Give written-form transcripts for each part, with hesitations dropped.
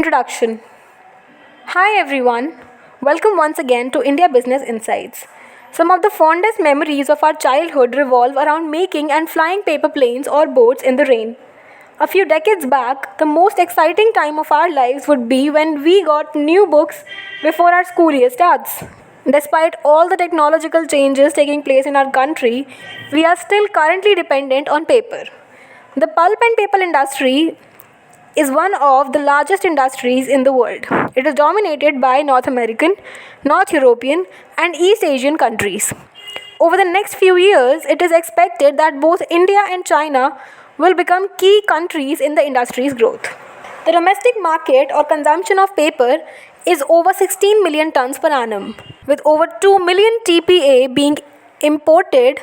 Introduction. Hi everyone. Welcome once again to India Business Insights. Some of the fondest memories of our childhood revolve around making and flying paper planes or boats in the rain. A few decades back, the most exciting time of our lives would be when we got new books before our school year starts. Despite all the technological changes taking place in our country, we are still currently dependent on paper. The pulp and paper industry is one of the largest industries in the world. It is dominated by North American, North European, and East Asian countries. Over the next few years, it is expected that both India and China will become key countries in the industry's growth. The domestic market or consumption of paper is over 16 million tons per annum, with over 2 million TPA being imported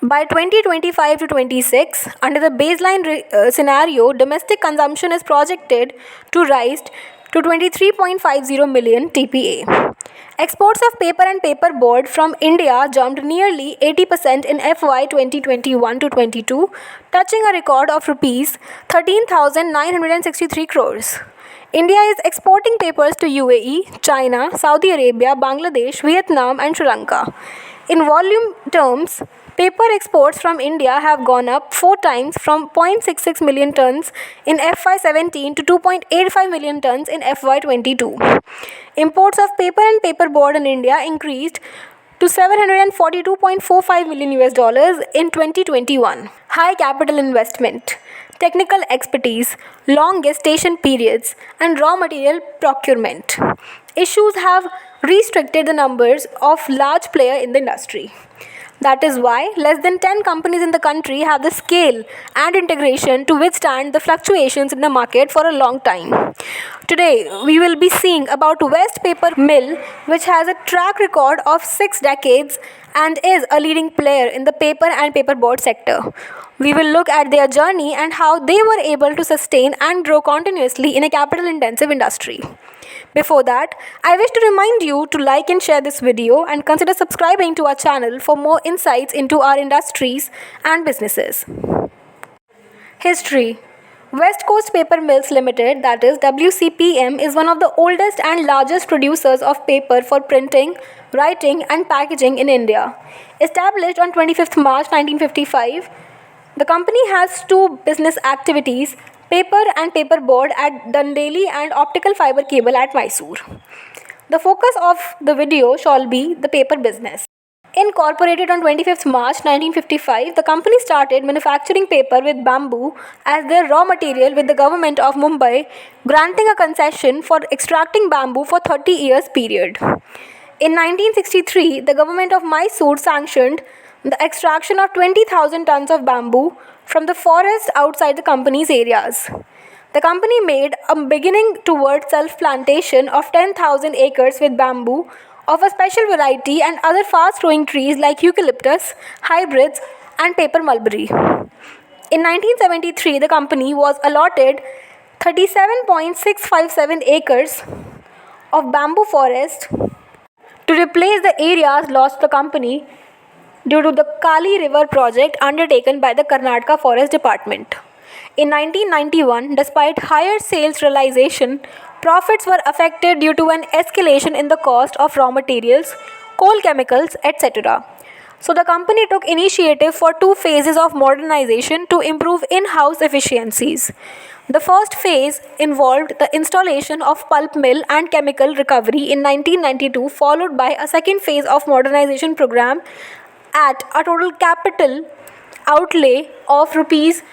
by 2025 to 26. Under the baseline scenario, domestic consumption is projected to rise to 23.50 million TPA. Exports of paper and paperboard from India jumped nearly 80% in FY 2021 to 22, touching a record of rupees 13,963 crores. India is exporting papers to UAE, China, Saudi Arabia, Bangladesh, Vietnam, and Sri Lanka. In volume terms, paper exports from India have gone up 4 times from 0.66 million tons in FY17 to 2.85 million tons in FY22. Imports of paper and paperboard in India increased to 742.45 million US dollars in 2021. High capital investment, technical expertise, long gestation periods, and raw material procurement issues have restricted the numbers of large players in the industry. That is why less than 10 companies in the country have the scale and integration to withstand the fluctuations in the market for a long time. Today, we will be seeing about West Paper Mill, which has a track record of 6 decades and is a leading player in the paper and paperboard sector. We will look at their journey and how they were able to sustain and grow continuously in a capital-intensive industry. Before that, I wish to remind you to like and share this video and consider subscribing to our channel for more insights into our industries and businesses. History. West Coast Paper Mills Limited, that is WCPM, is one of the oldest and largest producers of paper for printing, writing and packaging in India. Established on 25th March 1955, the company has two business activities: paper and paperboard at Dundaley and optical fiber cable at Mysore. The focus of the video shall be the paper business. Incorporated on 25th March 1955, the company started manufacturing paper with bamboo as their raw material, with the government of Mumbai granting a concession for extracting bamboo for 30 years period. In 1963, the government of Mysore sanctioned the extraction of 20,000 tons of bamboo from the forest outside the company's areas. The company made a beginning towards self-plantation of 10,000 acres with bamboo of a special variety and other fast-growing trees like eucalyptus, hybrids, and paper mulberry. In 1973, the company was allotted 37.657 acres of bamboo forest to replace the areas lost to the company due to the Kali River project undertaken by the Karnataka Forest Department. In 1991, despite higher sales realization, profits were affected due to an escalation in the cost of raw materials, coal chemicals, etc. So the company took initiative for 2 phases of modernization to improve in-house efficiencies. The first phase involved the installation of pulp mill and chemical recovery in 1992, followed by a second phase of modernization program at a total capital outlay of rupees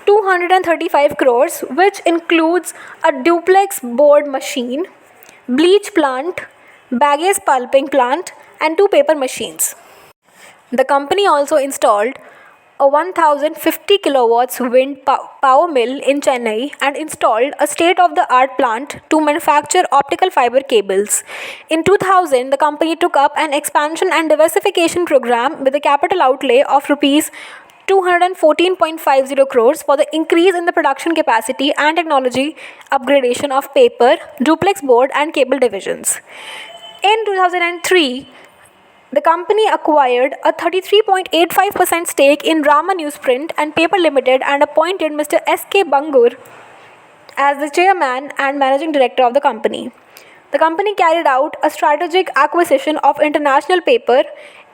235 crores, which includes a duplex board machine, bleach plant, baggage pulping plant, and 2 paper machines. The company also installed a 1050 kilowatts wind power mill in Chennai and installed a state-of-the-art plant to manufacture optical fiber cables. In 2000, the company took up an expansion and diversification program with a capital outlay of rupees 214.50 crores for the increase in the production capacity and technology upgradation of paper, duplex board and cable divisions. In 2003, the company acquired a 33.85% stake in Rama Newsprint and Paper Limited and appointed Mr. S.K. Bangur as the chairman and managing director of the company. The company carried out a strategic acquisition of International Paper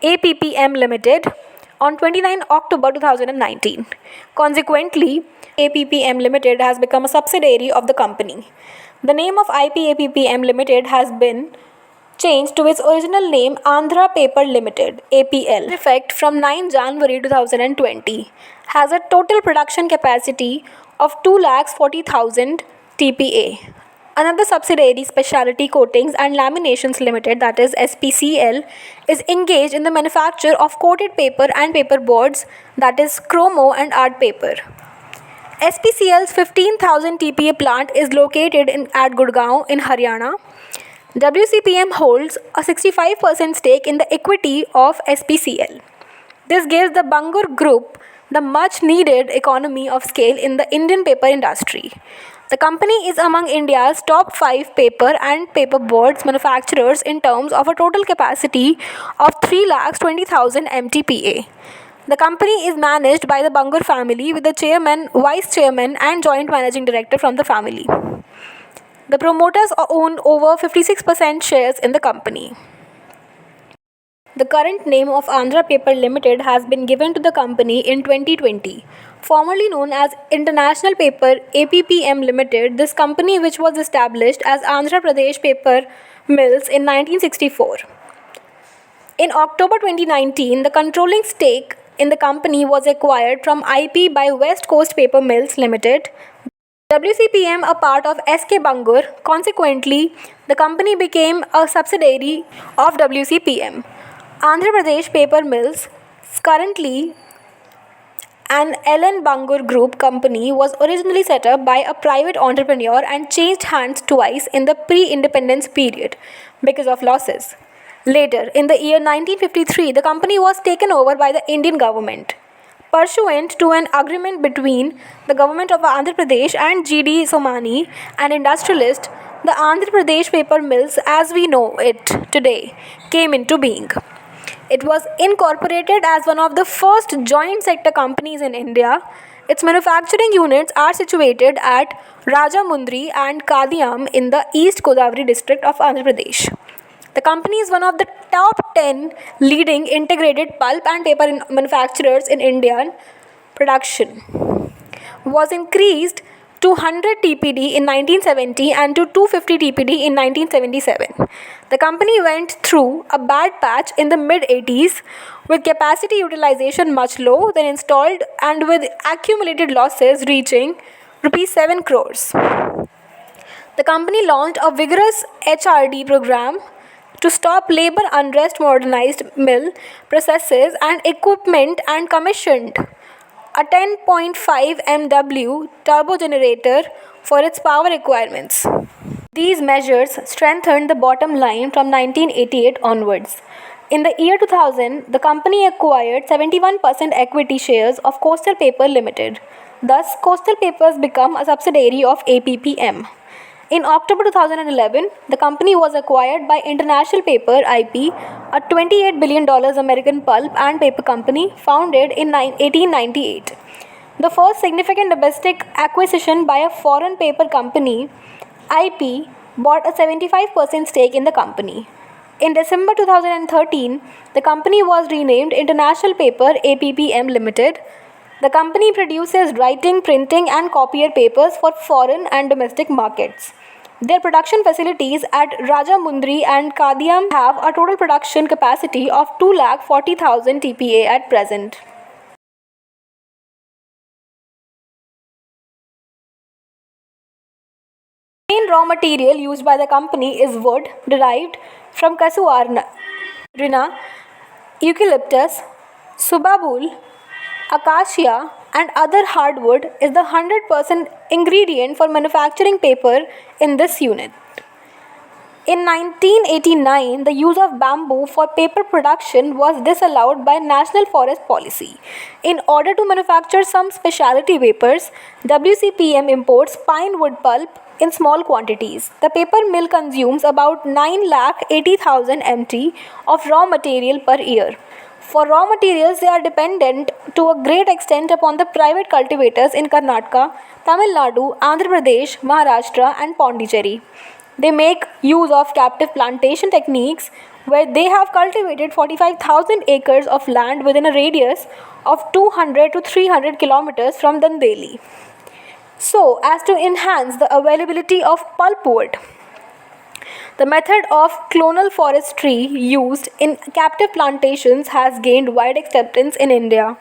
APPM Limited on 29 October 2019. Consequently, APPM Limited has become a subsidiary of the company. The name of IPAPPM Limited has been changed to its original name Andhra Paper Limited APL effect from 9 January 2020 has a total production capacity of 2,40,000 TPA. Another subsidiary, Specialty Coatings and Laminations Limited, that is SPCL, is engaged in the manufacture of coated paper and paper boards, that is chromo and art paper. SPCL's 15,000 TPA plant is located at Gurgaon in Haryana. WCPM holds a 65% stake in the equity of SPCL. This gives the Bangur Group the much needed economy of scale in the Indian paper industry. The company is among India's top 5 paper and paper boards manufacturers in terms of a total capacity of 3,20,000 MTPA. The company is managed by the Bangur family with the chairman, vice chairman and joint managing director from the family. The promoters own over 56% shares in the company. The current name of Andhra Paper Limited has been given to the company in 2020. Formerly known as International Paper APPM Limited, this company, which was established as Andhra Pradesh Paper Mills in 1964. In October 2019, the controlling stake in the company was acquired from IP by West Coast Paper Mills Limited. WCPM, a part of SK Bangur. Consequently, the company became a subsidiary of WCPM. Andhra Pradesh Paper Mills, currently an LN Bangur Group company, was originally set up by a private entrepreneur and changed hands twice in the pre-independence period because of losses. Later, in the year 1953, the company was taken over by the Indian government. Pursuant to an agreement between the government of Andhra Pradesh and G.D. Somani, an industrialist, the Andhra Pradesh Paper Mills, as we know it today, came into being. It was incorporated as one of the first joint sector companies in India. Its manufacturing units are situated at Rajamundry and Kadiam in the East Godavari district of Andhra Pradesh. The company is one of the top 10 leading integrated pulp and paper manufacturers in Indian production. Was increased to 100 TPD in 1970 and to 250 TPD in 1977. The company went through a bad patch in the mid-80s with capacity utilization much low than installed and with accumulated losses reaching Rs 7 crores. The company launched a vigorous HRD program to stop labor unrest, modernized mill processes and equipment, and commissioned a 10.5 MW turbo generator for its power requirements. These measures strengthened the bottom line from 1988 onwards. In the year 2000, the company acquired 71% equity shares of Coastal Paper Limited. Thus, Coastal Papers became a subsidiary of APPM. In October 2011, the company was acquired by International Paper IP, a $28 billion American pulp and paper company founded in 1898. The first significant domestic acquisition by a foreign paper company, IP bought a 75% stake in the company. In December 2013, the company was renamed International Paper APPM Limited. The company produces writing, printing and copier papers for foreign and domestic markets. Their production facilities at Rajamundry and Kadiam have a total production capacity of 2,40,000 TPA at present. The main raw material used by the company is wood derived from casuarina, eucalyptus, subabul, acacia and other hardwood is the 100% ingredient for manufacturing paper in this unit. In 1989, the use of bamboo for paper production was disallowed by National Forest Policy. In order to manufacture some specialty papers, WCPM imports pine wood pulp in small quantities. The paper mill consumes about 9,80,000 MT of raw material per year. For raw materials, they are dependent to a great extent upon the private cultivators in Karnataka, Tamil Nadu, Andhra Pradesh, Maharashtra, and Pondicherry. They make use of captive plantation techniques where they have cultivated 45,000 acres of land within a radius of 200 to 300 kilometers from Dandeli, so as to enhance the availability of pulpwood. The method of clonal forestry used in captive plantations has gained wide acceptance in India.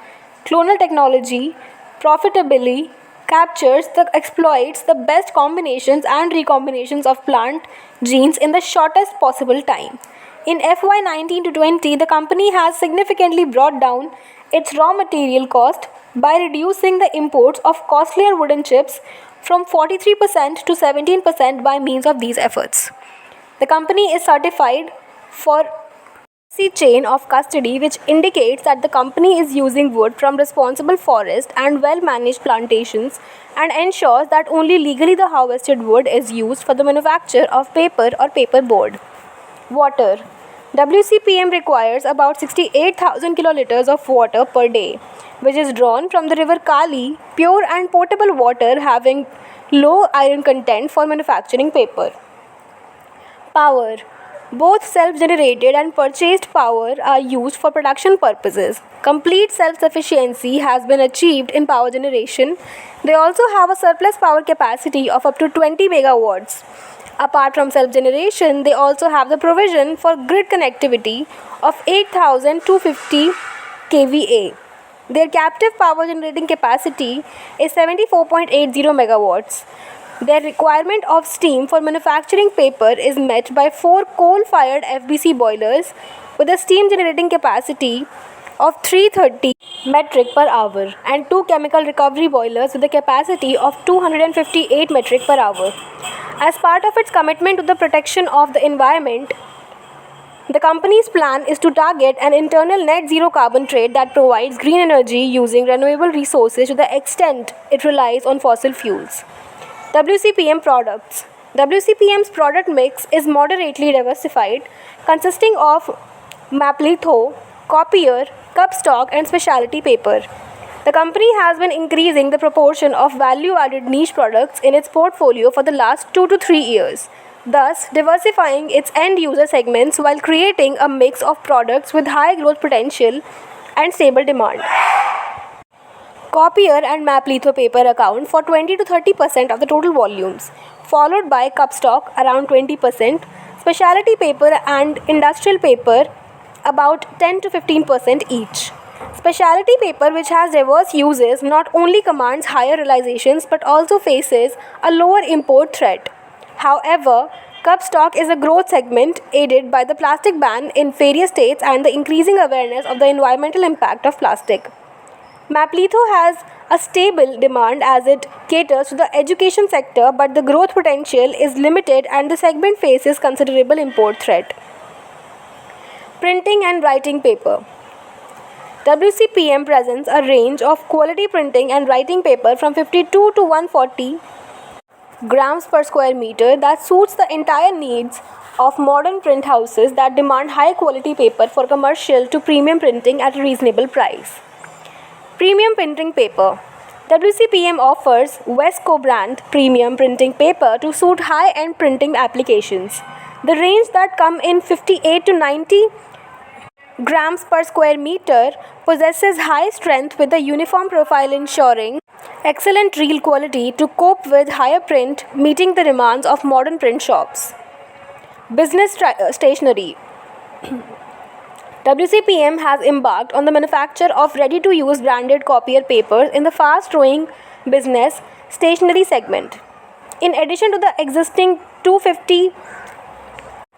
Clonal technology profitably exploits the best combinations and recombinations of plant genes in the shortest possible time. In FY 19 to 20, the company has significantly brought down its raw material cost by reducing the imports of costlier wooden chips from 43% to 17% by means of these efforts. The company is certified for chain of custody, which indicates that the company is using wood from responsible forest and well managed plantations and ensures that only legally the harvested wood is used for the manufacture of paper or paperboard. Water. WCPM requires about 68,000 kiloliters of water per day, which is drawn from the river Kali, pure and potable water having low iron content for manufacturing paper. Power. Both self-generated and purchased power are used for production purposes. Complete self-sufficiency has been achieved in power generation. They also have a surplus power capacity of up to 20 megawatts. Apart from self-generation, they also have the provision for grid connectivity of 8,250 kVA. Their captive power generating capacity is 74.80 megawatts. Their requirement of steam for manufacturing paper is met by 4 coal-fired FBC boilers with a steam generating capacity of 330 metric per hour and 2 chemical recovery boilers with a capacity of 258 metric per hour. As part of its commitment to the protection of the environment, the company's plan is to target an internal net zero carbon trade that provides green energy using renewable resources to the extent it relies on fossil fuels. WCPM products. WCPM's product mix is moderately diversified, consisting of maplitho, copier, cupstock, and specialty paper. The company has been increasing the proportion of value-added niche products in its portfolio for the last 2 to 3 years, thus diversifying its end-user segments while creating a mix of products with high growth potential and stable demand. Copier and maplitho paper account for 20 to 30% of the total volumes, followed by cupstock around 20%, specialty paper and industrial paper about 10 to 15% each. Specialty paper, which has diverse uses, not only commands higher realizations but also faces a lower import threat. However, cupstock is a growth segment aided by the plastic ban in various states and the increasing awareness of the environmental impact of plastic. Maplitho has a stable demand as it caters to the education sector, but the growth potential is limited and the segment faces considerable import threat. Printing and writing paper. WCPM presents a range of quality printing and writing paper from 52 to 140 grams per square meter that suits the entire needs of modern print houses that demand high quality paper for commercial to premium printing at a reasonable price. Premium printing paper. WCPM offers Wesco brand premium printing paper to suit high-end printing applications. The range that come in 58 to 90 grams per square meter possesses high strength with a uniform profile ensuring excellent reel quality to cope with higher print, meeting the demands of modern print shops. Business stationery. WCPM has embarked on the manufacture of ready-to-use branded copier papers in the fast-growing business stationery segment. In addition to the existing 250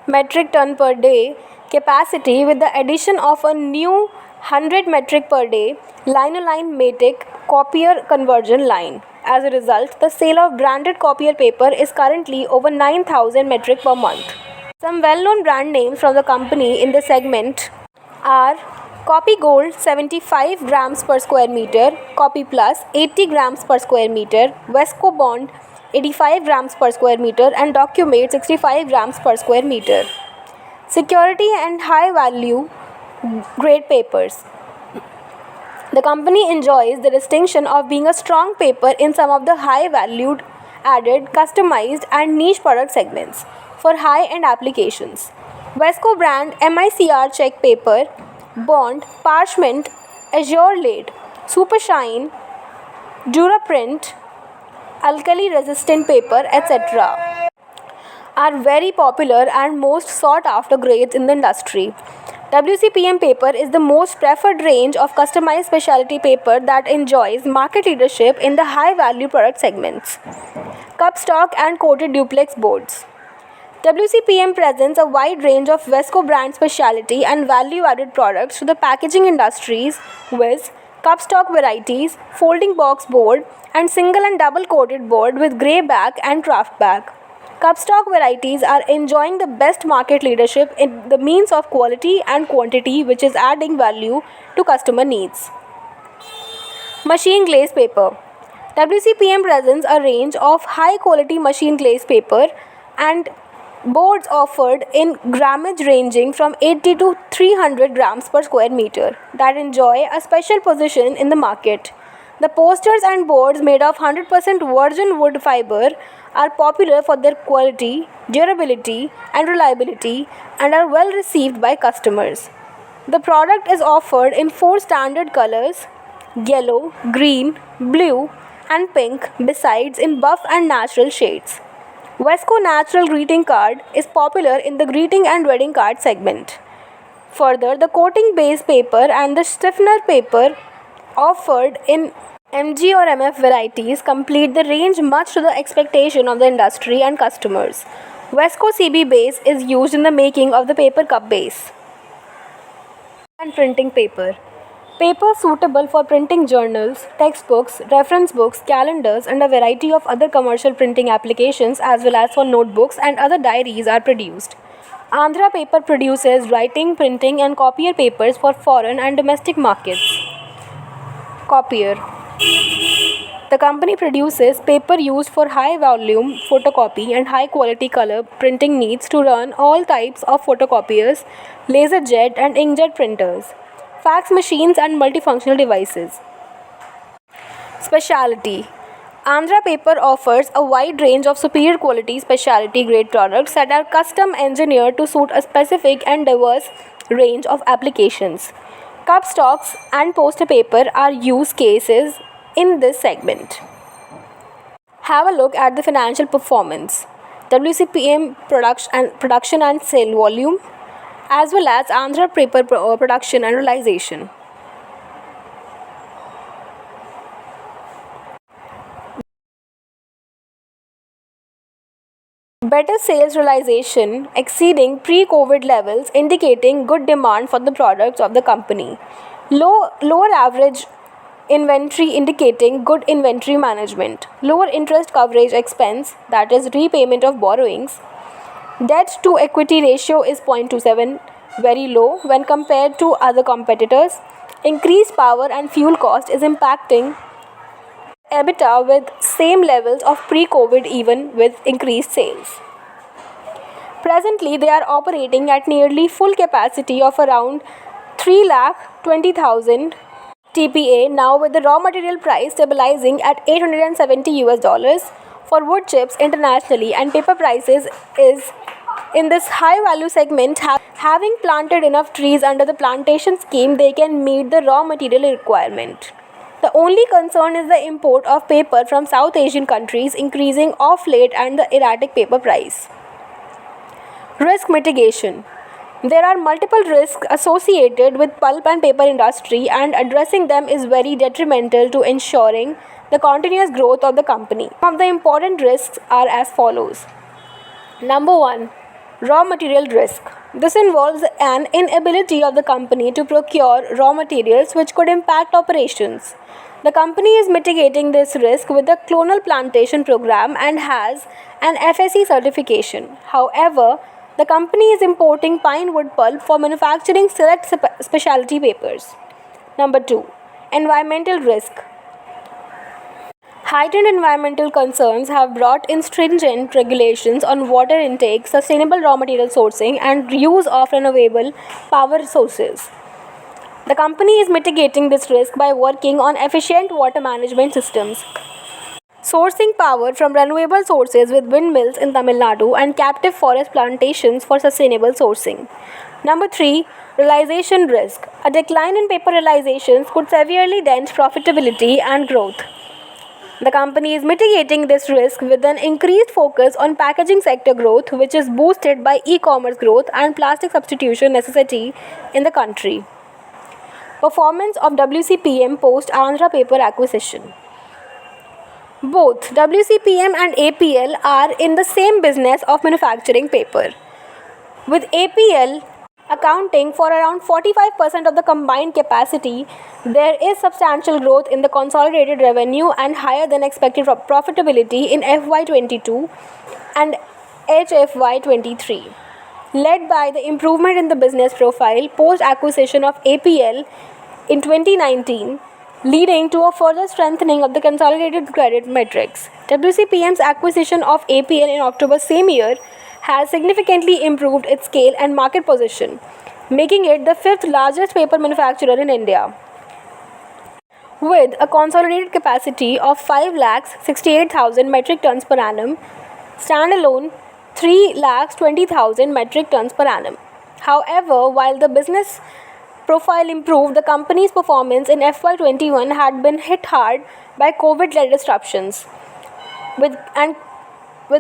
metric ton per day capacity, with the addition of a new 100 metric per day linoline matic copier conversion line. As a result, the sale of branded copier paper is currently over 9,000 metric per month. Some well-known brand names from the company in the segment are Copy Gold 75 grams per square meter, Copy Plus 80 grams per square meter, Wesco Bond 85 grams per square meter and Documate 65 grams per square meter. Security and high value grade papers. The company enjoys the distinction of being a strong paper in some of the high valued, added, customized, and niche product segments for high end applications. Vesco brand MICR check paper, bond, parchment, azure laid, super shine, duraprint, alkali resistant paper, etc. are very popular and most sought after grades in the industry. WCPM paper is the most preferred range of customized specialty paper that enjoys market leadership in the high value product segments. Cup stock and coated duplex boards. WCPM presents a wide range of Vesco brand specialty and value added products to the packaging industries with cup stock varieties, folding box board, and single and double coated board with grey back and draft back. Cupstock varieties are enjoying the best market leadership in the means of quality and quantity, which is adding value to customer needs. Machine glaze paper. WCPM presents a range of high quality machine glaze paper and boards offered in grammage ranging from 80 to 300 grams per square meter that enjoy a special position in the market. The posters and boards made of 100% virgin wood fiber are popular for their quality, durability, and reliability and are well received by customers. The product is offered in four standard colors: yellow, green, blue, and pink, besides in buff and natural shades. Vesco Natural Greeting Card is popular in the greeting and wedding card segment. Further, the coating base paper and the stiffener paper offered in MG or MF varieties complete the range much to the expectation of the industry and customers. Vesco CB base is used in the making of the paper cup base. And printing paper. Paper suitable for printing journals, textbooks, reference books, calendars, and a variety of other commercial printing applications as well as for notebooks and other diaries are produced. Andhra Paper produces writing, printing, and copier papers for foreign and domestic markets. Copier. The company produces paper used for high volume photocopy and high quality color printing needs to run all types of photocopiers, laser jet and inkjet printers, fax machines and multifunctional devices. Specialty. Andhra Paper offers a wide range of superior quality specialty grade products that are custom engineered to suit a specific and diverse range of applications. Cup stocks and poster paper are use cases in this segment. Have a look at the financial performance. WCPM production and sale volume as well as Andhra Paper production and realization. Better sales realization exceeding pre-COVID levels indicating good demand for the products of the company. Lower average inventory indicating good inventory management. Lower interest coverage expense, that is repayment of borrowings. Debt to equity ratio is 0.27, very low when compared to other competitors. Increased power and fuel cost is impacting EBITDA with same levels of pre-COVID even with increased sales. Presently, they are operating at nearly full capacity of around 3,20,000 TPA now with the raw material price stabilizing at 870 US dollars for wood chips internationally and paper prices is in this high value segment having planted enough trees under the plantation scheme they can meet the raw material requirement. The only concern is the import of paper from South Asian countries increasing off late and the erratic paper price. Risk mitigation. There are multiple risks associated with pulp and paper industry and addressing them is very detrimental to ensuring the continuous growth of the company. Some of the important risks are as follows. Number 1. Raw material risk. This involves an inability of the company to procure raw materials which could impact operations. The company is mitigating this risk with the clonal plantation program and has an FSC certification. However, the company is importing pine wood pulp for manufacturing select specialty papers. Number 2. Environmental risk. Heightened environmental concerns have brought in stringent regulations on water intake, sustainable raw material sourcing, and use of renewable power sources. The company is mitigating this risk by working on efficient water management systems, sourcing power from renewable sources with windmills in Tamil Nadu and captive forest plantations for sustainable sourcing. Number 3. Realization risk. A decline in paper realizations could severely dent profitability and growth. The company is mitigating this risk with an increased focus on packaging sector growth, which is boosted by e-commerce growth and plastic substitution necessity in the country. Performance of WCPM post Andhra paper acquisition. Both WCPM and APL are in the same business of manufacturing paper, with APL accounting for around 45% of the combined capacity. There is substantial growth in the consolidated revenue and higher than expected profitability in FY22 and HFY23, led by the improvement in the business profile post-acquisition of APL in 2019, leading to a further strengthening of the consolidated credit metrics. WCPM's acquisition of APL in October same year has significantly improved its scale and market position, making it the 5th largest paper manufacturer in India. With a consolidated capacity of 5,68,000 metric tons per annum, standalone 3,20,000 metric tons per annum. However, while the business profile improved, the company's performance in FY21 had been hit hard by COVID-led disruptions, with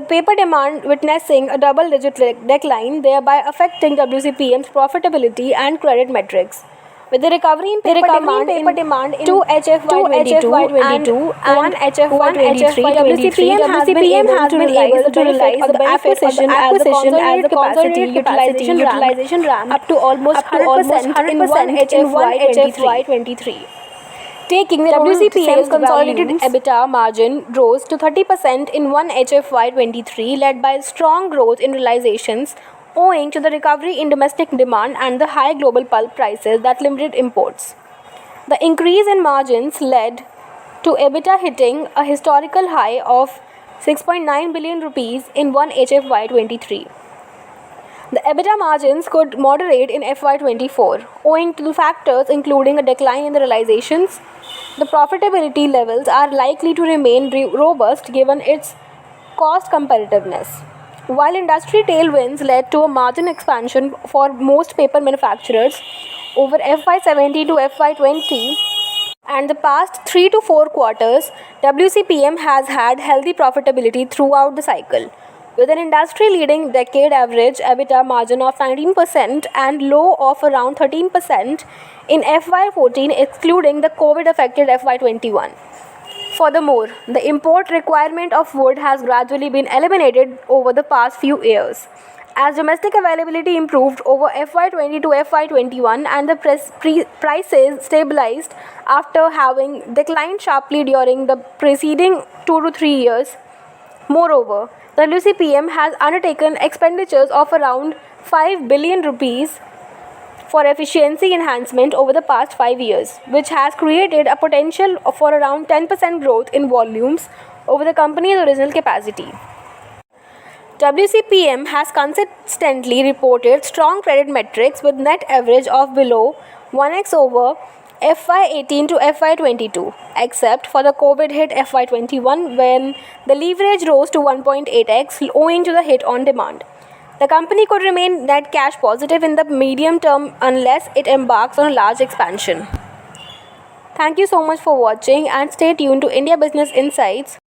paper demand witnessing a double-digit decline, thereby affecting WCPM's profitability and credit metrics. With the recovery in paper demand in 2 HFY22 and 1 HFY23, WCPM has been able to realize the benefit of the acquisition as the consolidated utilization ramp up to almost 100% in 1 HFY23. Taking the WCPM's consolidated EBITDA margin rose to 30% in 1 HFY23, led by strong growth in realizations owing to the recovery in domestic demand and the high global pulp prices that limited imports. The increase in margins led to EBITDA hitting a historical high of 6.9 billion rupees in 1 HFY23. The EBITDA margins could moderate in FY24 owing to factors including a decline in the realizations. The profitability levels are likely to remain robust given its cost competitiveness. While industry tailwinds led to a margin expansion for most paper manufacturers over FY17 to FY20 and the past 3 to 4 quarters, WCPM has had healthy profitability throughout the cycle, with an industry-leading decade average EBITDA margin of 19% and low of around 13% in FY14 excluding the COVID-affected FY21. Furthermore, the import requirement of wood has gradually been eliminated over the past few years, as domestic availability improved over FY20 to FY21 and the prices stabilized after having declined sharply during the preceding 2 to 3 years. Moreover, the WCPM has undertaken expenditures of around 5 billion rupees for efficiency enhancement over the past 5 years, which has created a potential for around 10% growth in volumes over the company's original capacity. WCPM has consistently reported strong credit metrics with net average of below 1x over FY18 to FY22, except for the COVID-hit FY21 when the leverage rose to 1.8x owing to the hit on demand. The company could remain net cash positive in the medium term unless it embarks on a large expansion. Thank you so much for watching and stay tuned to India Business Insights.